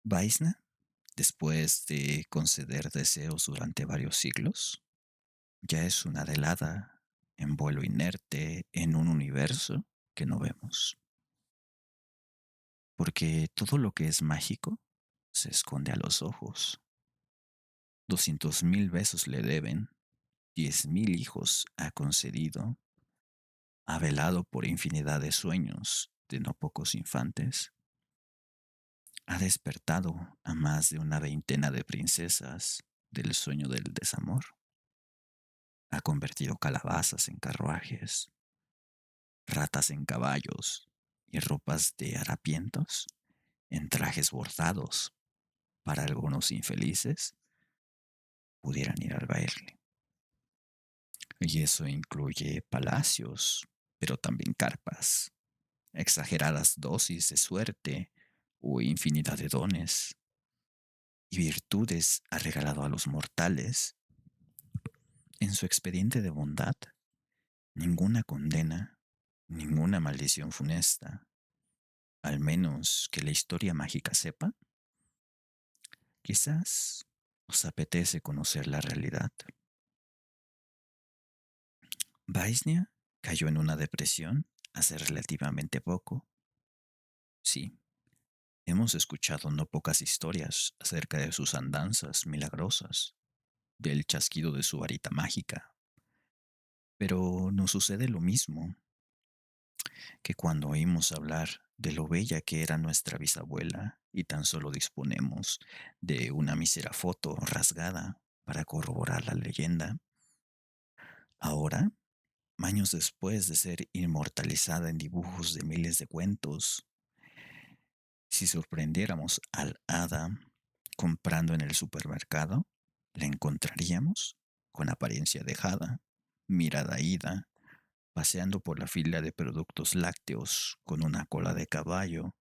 Vaisna, después de conceder deseos durante varios siglos, ya es una helada en vuelo inerte en un universo que no vemos. Porque todo lo que es mágico se esconde a los ojos. 200,000 besos le deben, 10,000 hijos ha concedido, ha velado por infinidad de sueños de no pocos infantes, ha despertado a más de una veintena de princesas del sueño del desamor. Ha convertido calabazas en carruajes, ratas en caballos y ropas de harapientos en trajes bordados para algunos infelices pudieran ir al baile. Y eso incluye palacios, pero también carpas, exageradas dosis de suerte o infinidad de dones y virtudes ha regalado a los mortales. En su expediente de bondad, ninguna condena, ninguna maldición funesta, al menos que la historia mágica sepa. Quizás os apetece conocer la realidad. Vaisnia cayó en una depresión hace relativamente poco. Sí, hemos escuchado no pocas historias acerca de sus andanzas milagrosas, del chasquido de su varita mágica, pero nos sucede lo mismo que cuando oímos hablar de lo bella que era nuestra bisabuela y tan solo disponemos de una mísera foto rasgada para corroborar la leyenda. Ahora, años después de ser inmortalizada en dibujos de miles de cuentos, si sorprendiéramos al hada comprando en el supermercado, la encontraríamos con apariencia dejada, mirada ida, paseando por la fila de productos lácteos con una cola de caballo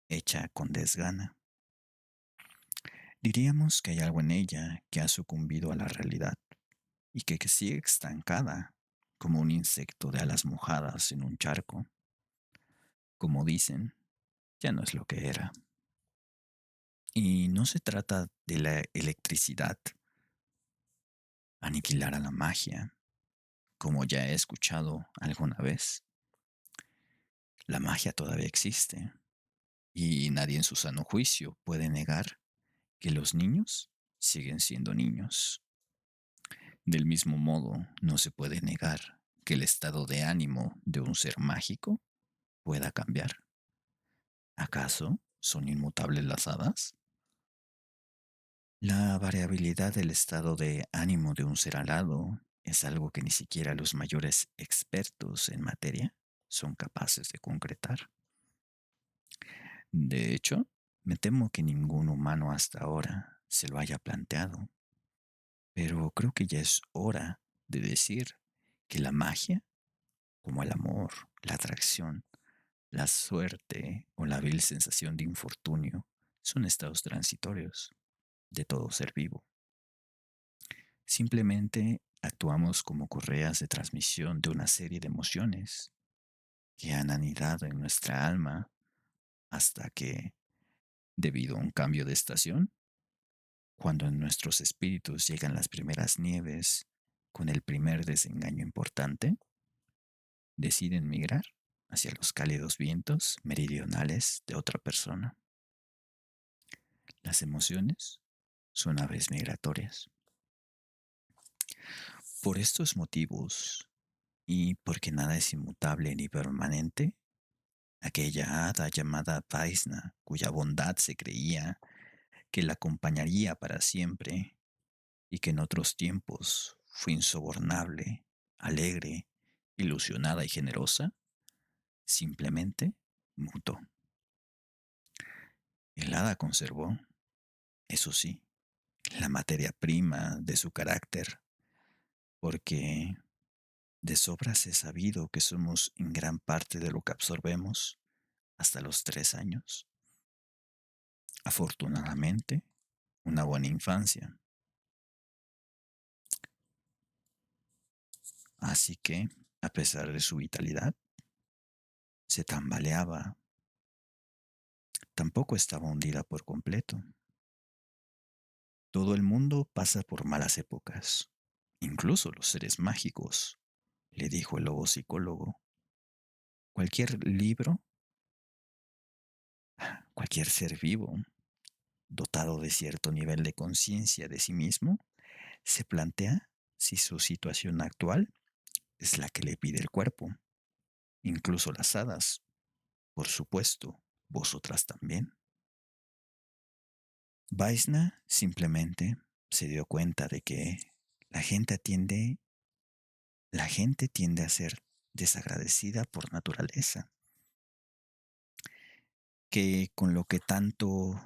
hecha con desgana. Diríamos que hay algo en ella que ha sucumbido a la realidad y que sigue estancada como un insecto de alas mojadas en un charco. Como dicen, ya no es lo que era. Y no se trata de la electricidad, aniquilar a la magia, como ya he escuchado alguna vez. La magia todavía existe y nadie en su sano juicio puede negar que los niños siguen siendo niños. Del mismo modo, no se puede negar que el estado de ánimo de un ser mágico pueda cambiar. ¿Acaso son inmutables las hadas? La variabilidad del estado de ánimo de un ser alado es algo que ni siquiera los mayores expertos en materia son capaces de concretar. De hecho, me temo que ningún humano hasta ahora se lo haya planteado, pero creo que ya es hora de decir que la magia, como el amor, la atracción, la suerte o la vil sensación de infortunio, son estados transitorios de todo ser vivo. Simplemente actuamos como correas de transmisión de una serie de emociones que han anidado en nuestra alma hasta que, debido a un cambio de estación, cuando en nuestros espíritus llegan las primeras nieves con el primer desengaño importante, deciden migrar hacia los cálidos vientos meridionales de otra persona. Las emociones son aves migratorias. Por estos motivos, y porque nada es inmutable ni permanente, aquella hada llamada Vaisna, cuya bondad se creía que la acompañaría para siempre y que en otros tiempos fue insobornable, alegre, ilusionada y generosa, simplemente mutó. El hada conservó, eso sí, la materia prima de su carácter, porque de sobras he sabido que somos en gran parte de lo que absorbemos hasta los 3 años. Afortunadamente, una buena infancia. Así que, a pesar de su vitalidad, se tambaleaba, tampoco estaba hundida por completo. Todo el mundo pasa por malas épocas, incluso los seres mágicos, le dijo el lobo psicólogo. Cualquier libro, cualquier ser vivo, dotado de cierto nivel de conciencia de sí mismo, se plantea si su situación actual es la que le pide el cuerpo. Incluso las hadas, por supuesto, vosotras también. Vaisna simplemente se dio cuenta de que la gente tiende, la gente tiende a ser desagradecida por naturaleza, que con lo que tanto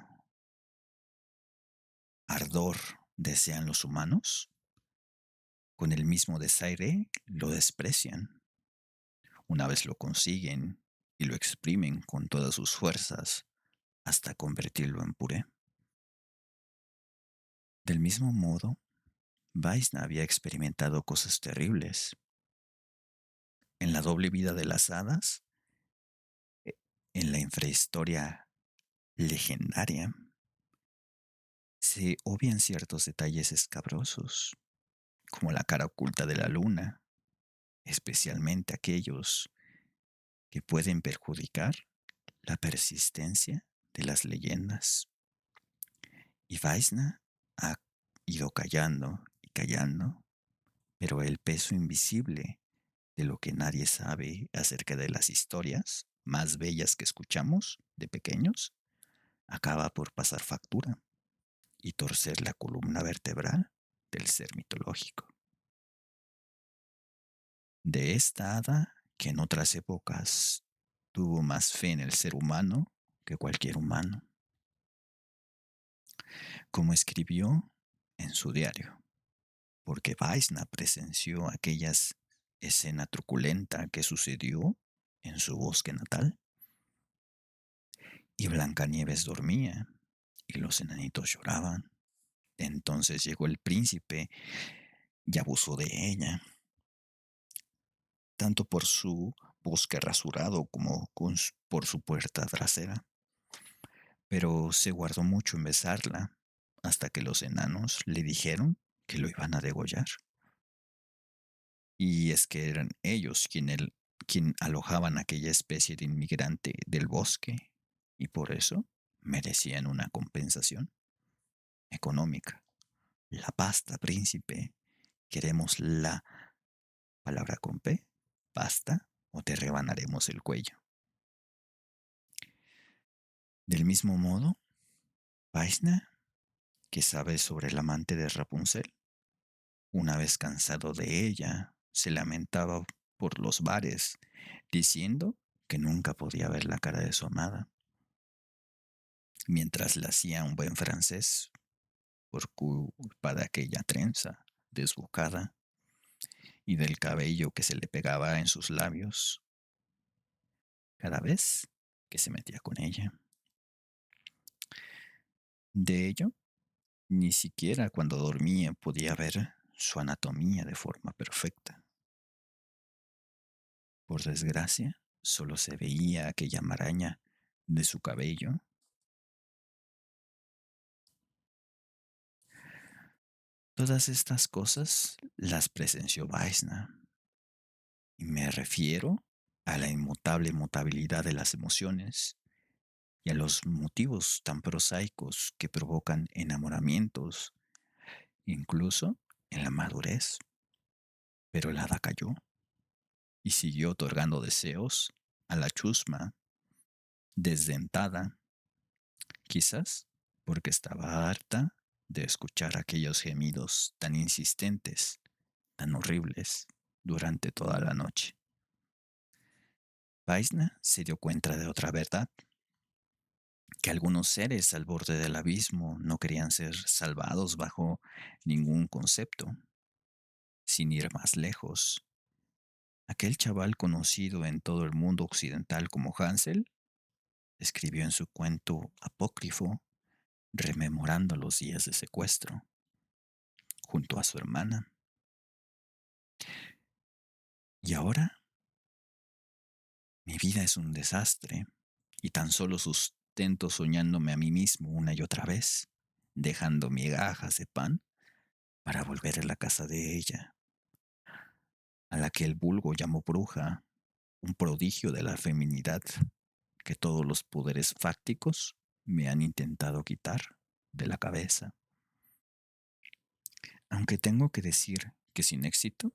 ardor desean los humanos, con el mismo desaire lo desprecian. Una vez lo consiguen y lo exprimen con todas sus fuerzas hasta convertirlo en puré. Del mismo modo, Vaisna había experimentado cosas terribles. En la doble vida de las hadas, e- en la infrahistoria legendaria, se obvian ciertos detalles escabrosos, como la cara oculta de la luna, especialmente aquellos que pueden perjudicar la persistencia de las leyendas. Y Vaisna ha ido callando y callando, pero el peso invisible de lo que nadie sabe acerca de las historias más bellas que escuchamos de pequeños acaba por pasar factura y torcer la columna vertebral del ser mitológico. De esta hada que en otras épocas tuvo más fe en el ser humano que cualquier humano, como escribió en su diario, porque Vaisna presenció aquella escena truculenta que sucedió en su bosque natal, y Blancanieves dormía y los enanitos lloraban. Entonces llegó el príncipe y abusó de ella, tanto por su bosque rasurado como por su puerta trasera, pero se guardó mucho en besarla hasta que los enanos le dijeron que lo iban a degollar. Y es que eran ellos quien alojaban aquella especie de inmigrante del bosque y por eso merecían una compensación económica. La pasta, príncipe. Queremos la palabra con P, pasta, o te rebanaremos el cuello. Del mismo modo, Vaisna, que sabe sobre el amante de Rapunzel, una vez cansado de ella, se lamentaba por los bares, diciendo que nunca podía ver la cara de su amada, mientras le hacía un buen francés por culpa de aquella trenza desbocada y del cabello que se le pegaba en sus labios cada vez que se metía con ella. De ello, ni siquiera cuando dormía podía ver su anatomía de forma perfecta. Por desgracia, solo se veía aquella maraña de su cabello. Todas estas cosas las presenció Vaisna, y me refiero a la inmutable mutabilidad de las emociones y a los motivos tan prosaicos que provocan enamoramientos, incluso en la madurez. Pero el hada cayó y siguió otorgando deseos a la chusma, desdentada, quizás porque estaba harta de escuchar aquellos gemidos tan insistentes, tan horribles, durante toda la noche. Vaisna se dio cuenta de otra verdad, que algunos seres al borde del abismo no querían ser salvados bajo ningún concepto. Sin ir más lejos, aquel chaval conocido en todo el mundo occidental como Hansel escribió en su cuento apócrifo, rememorando los días de secuestro, junto a su hermana. Y ahora mi vida es un desastre y tan solo sus sustento soñándome a mí mismo una y otra vez, dejando migajas de pan para volver a la casa de ella, a la que el vulgo llamó bruja, un prodigio de la feminidad que todos los poderes fácticos me han intentado quitar de la cabeza. Aunque tengo que decir que sin éxito,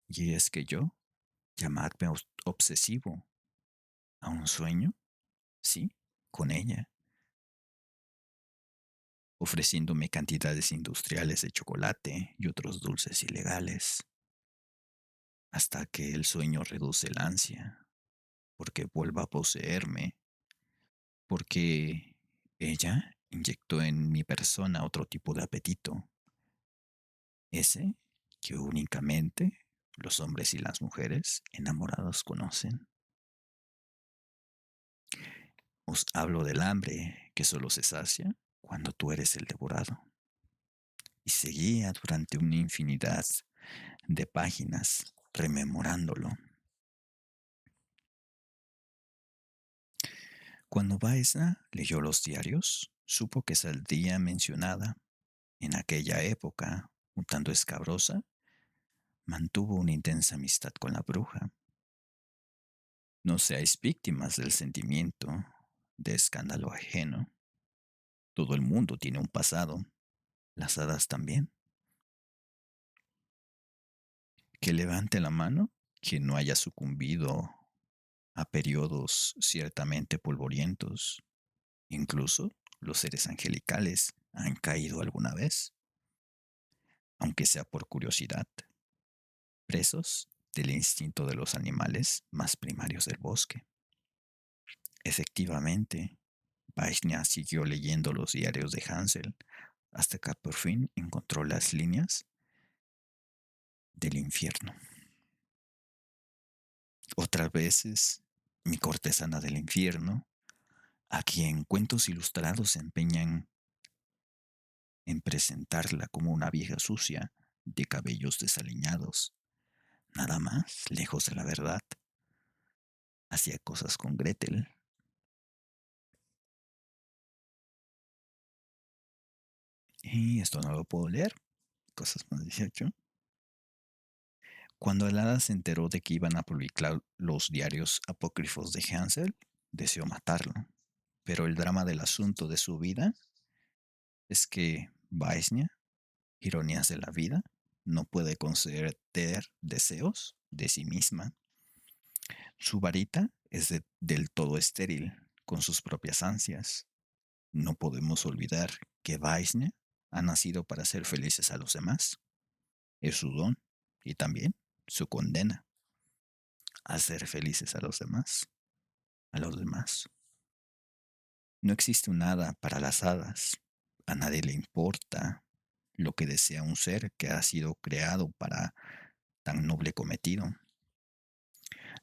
y es que yo, llamarme obsesivo a un sueño, sí, con ella, ofreciéndome cantidades industriales de chocolate y otros dulces ilegales, hasta que el sueño reduce el ansia, porque vuelva a poseerme, porque ella inyectó en mi persona otro tipo de apetito, ese que únicamente los hombres y las mujeres enamorados conocen. Os hablo del hambre que solo se sacia cuando tú eres el devorado. Y seguía durante una infinidad de páginas rememorándolo. Cuando Baeza leyó los diarios, supo que saldría mencionada. En aquella época, un tanto escabrosa, mantuvo una intensa amistad con la bruja. No seáis víctimas del sentimiento de escándalo ajeno. Todo el mundo tiene un pasado, las hadas también. Que levante la mano quien no haya sucumbido a periodos ciertamente polvorientos. Incluso los seres angelicales han caído alguna vez, aunque sea por curiosidad, presos del instinto de los animales más primarios del bosque. Efectivamente, Vashnia siguió leyendo los diarios de Hansel hasta que por fin encontró las líneas del infierno. Otras veces, mi cortesana del infierno, a quien cuentos ilustrados se empeñan en presentarla como una vieja sucia de cabellos desaliñados, nada más lejos de la verdad, hacía cosas con Gretel. Y esto no lo puedo leer, cosas más 18. Cuando el hada se enteró de que iban a publicar los diarios apócrifos de Hansel, deseó matarlo. Pero el drama del asunto de su vida es que Vaisnia, ironías de la vida, no puede conceder deseos de sí misma. Su varita es del todo estéril, con sus propias ansias. No podemos olvidar que Vaisnia ha nacido para hacer felices a los demás. Es su don y también su condena. Hacer felices a los demás. A los demás. No existe un hada para las hadas. A nadie le importa lo que desea un ser que ha sido creado para tan noble cometido.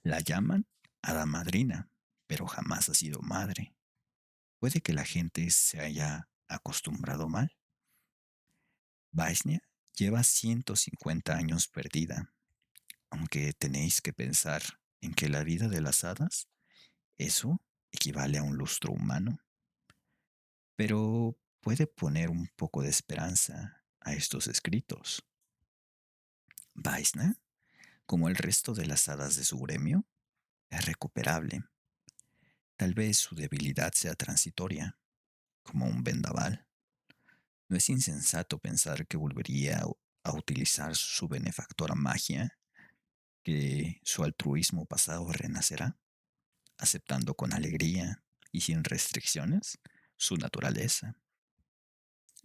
La llaman hada madrina, pero jamás ha sido madre. Puede que la gente se haya acostumbrado mal. Vaisnia lleva 150 años perdida, aunque tenéis que pensar en que la vida de las hadas, eso equivale a un lustro humano. Pero puede poner un poco de esperanza a estos escritos. Vaisna, como el resto de las hadas de su gremio, es recuperable. Tal vez su debilidad sea transitoria, como un vendaval. No es insensato pensar que volvería a utilizar su benefactora magia, que su altruismo pasado renacerá, aceptando con alegría y sin restricciones su naturaleza.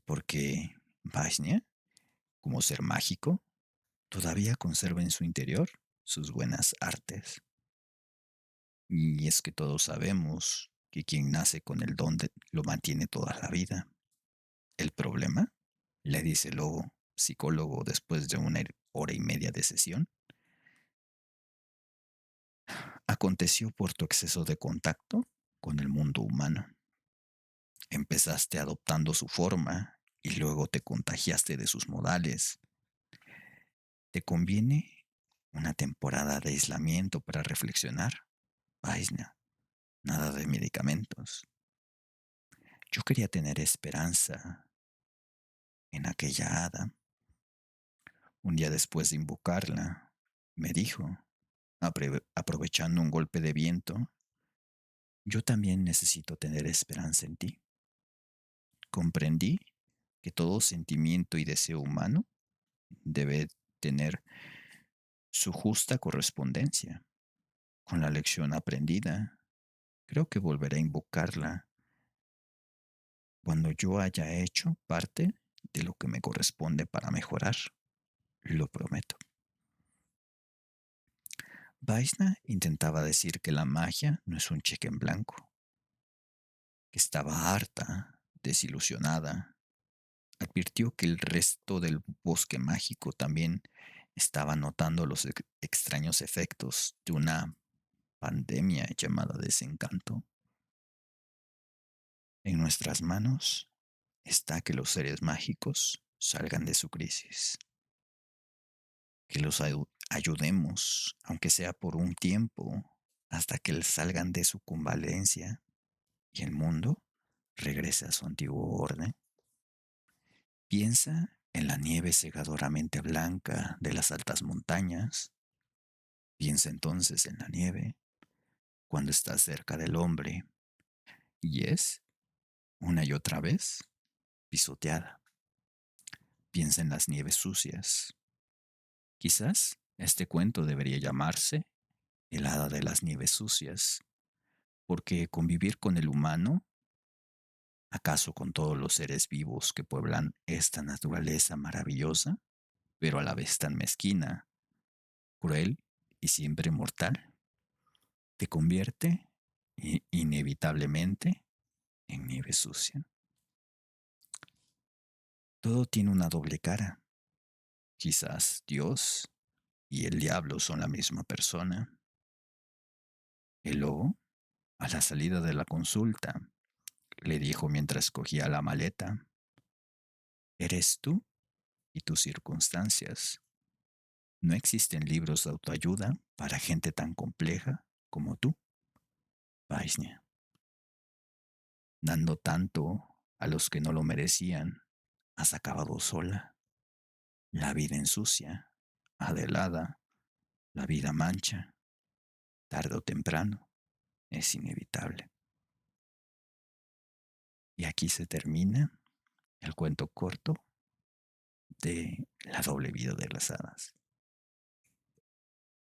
Porque Vashnia, como ser mágico, todavía conserva en su interior sus buenas artes. Y es que todos sabemos que quien nace con el don lo mantiene toda la vida. El problema, le dice el lobo psicólogo después de una hora y media de sesión, aconteció por tu exceso de contacto con el mundo humano. Empezaste adoptando su forma y luego te contagiaste de sus modales. ¿Te conviene una temporada de aislamiento para reflexionar? Vaina, nada de medicamentos. Yo quería tener esperanza en aquella hada. Un día después de invocarla, me dijo, aprovechando un golpe de viento, yo también necesito tener esperanza en ti. Comprendí que todo sentimiento y deseo humano debe tener su justa correspondencia. Con la lección aprendida, creo que volveré a invocarla cuando yo haya hecho parte de lo que me corresponde para mejorar. Lo prometo. Vaisna intentaba decir que la magia no es un cheque en blanco, que estaba harta, desilusionada. Advirtió que el resto del bosque mágico también estaba notando los extraños efectos de una pandemia llamada desencanto. En nuestras manos está que los seres mágicos salgan de su crisis, que los ayudemos, aunque sea por un tiempo, hasta que salgan de su convalencia y el mundo regrese a su antiguo orden. Piensa en la nieve cegadoramente blanca de las altas montañas. Piensa entonces en la nieve cuando estás cerca del hombre y es, una y otra vez, pisoteada. Piensa en las nieves sucias. Quizás este cuento debería llamarse El hada de las nieves sucias, porque convivir con el humano, acaso con todos los seres vivos que pueblan esta naturaleza maravillosa, pero a la vez tan mezquina, cruel y siempre mortal, te convierte inevitablemente en nieve sucia. Todo tiene una doble cara. Quizás Dios y el diablo son la misma persona. El lobo, a la salida de la consulta, le dijo mientras cogía la maleta, eres tú y tus circunstancias. No existen libros de autoayuda para gente tan compleja como tú, Vaisnia. Dando tanto a los que no lo merecían, has acabado sola. La vida ensucia, adelada, la vida mancha, tarde o temprano, es inevitable. Y aquí se termina el cuento corto de La doble vida de las hadas.